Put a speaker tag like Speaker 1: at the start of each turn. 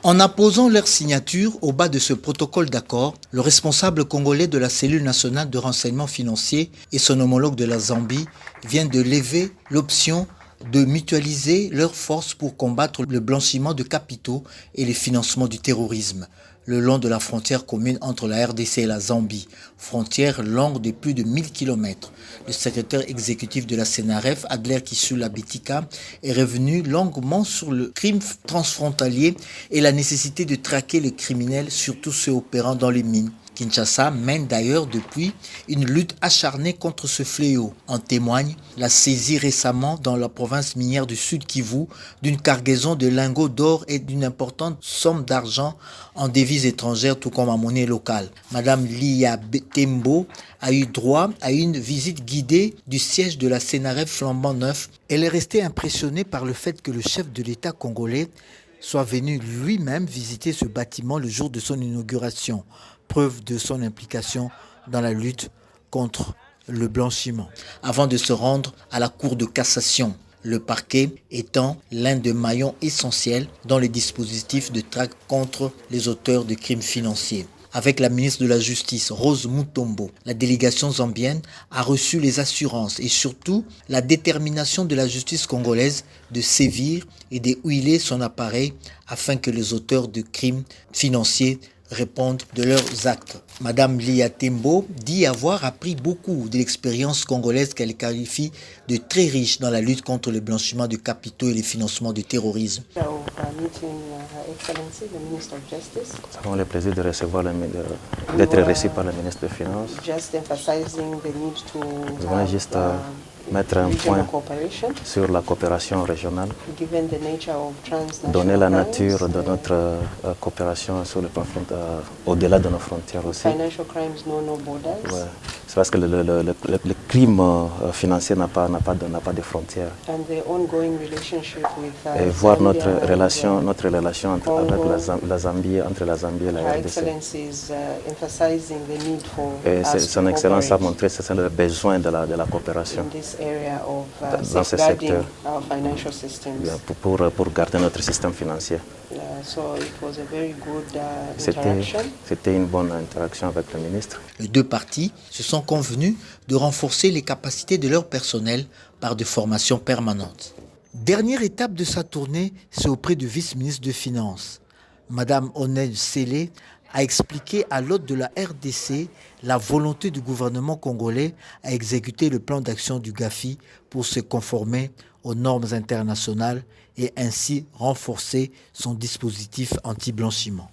Speaker 1: En apposant leur signature au bas de ce protocole d'accord, le responsable congolais de la cellule nationale de renseignement financier et son homologue de la Zambie viennent de lever l'option de mutualiser leurs forces pour combattre le blanchiment de capitaux et le financement du terrorisme le long de la frontière commune entre la RDC et la Zambie, frontière longue de plus de 1000 km. Le secrétaire exécutif de la CNRF, Adler Kisula Betika, est revenu longuement sur le crime transfrontalier et la nécessité de traquer les criminels, surtout ceux opérant dans les mines. Kinshasa mène d'ailleurs depuis une lutte acharnée contre ce fléau. En témoigne la saisie récemment dans la province minière du Sud Kivu d'une cargaison de lingots d'or et d'une importante somme d'argent en devises étrangères tout comme en monnaie locale. Madame Lia Tembo a eu droit à une visite guidée du siège de la CNRF flambant neuf. Elle est restée impressionnée par le fait que le chef de l'État congolais soit venu lui-même visiter ce bâtiment le jour de son inauguration, preuve de son implication dans la lutte contre le blanchiment. Avant de se rendre à la Cour de cassation, le parquet étant l'un des maillons essentiels dans les dispositifs de traque contre les auteurs de crimes financiers. Avec la ministre de la Justice, Rose Mutombo, la délégation zambienne a reçu les assurances et surtout la détermination de la justice congolaise de sévir et de huiler son appareil afin que les auteurs de crimes financiers répondent de leurs actes. Madame Lia Tembo dit avoir appris beaucoup de l'expérience congolaise qu'elle qualifie de très riche dans la lutte contre le blanchiment de capitaux et le financement du terrorisme.
Speaker 2: Nous avons le plaisir de recevoir d'être reçus par le ministre des Finances. Nous voulons juste mettre un point sur la coopération régionale, donner la nature de notre coopération sur le plan au-delà de nos frontières aussi. Ouais. C'est parce que le crime financier n'a pas de frontières. Et voir notre relation avec la Zambie, entre la Zambie et la RDC. Et son Excellence a montré le besoin de la coopération dans ce secteur pour garder notre système financier. C'était une bonne interaction avec le ministre.
Speaker 1: Les deux parties se sont convenus de renforcer les capacités de leur personnel par des formations permanentes. Dernière étape de sa tournée, c'est auprès du vice-ministre de Finances. Madame Onel Sele a expliqué à l'hôte de la RDC la volonté du gouvernement congolais à exécuter le plan d'action du GAFI pour se conformer aux normes internationales et ainsi renforcer son dispositif anti-blanchiment.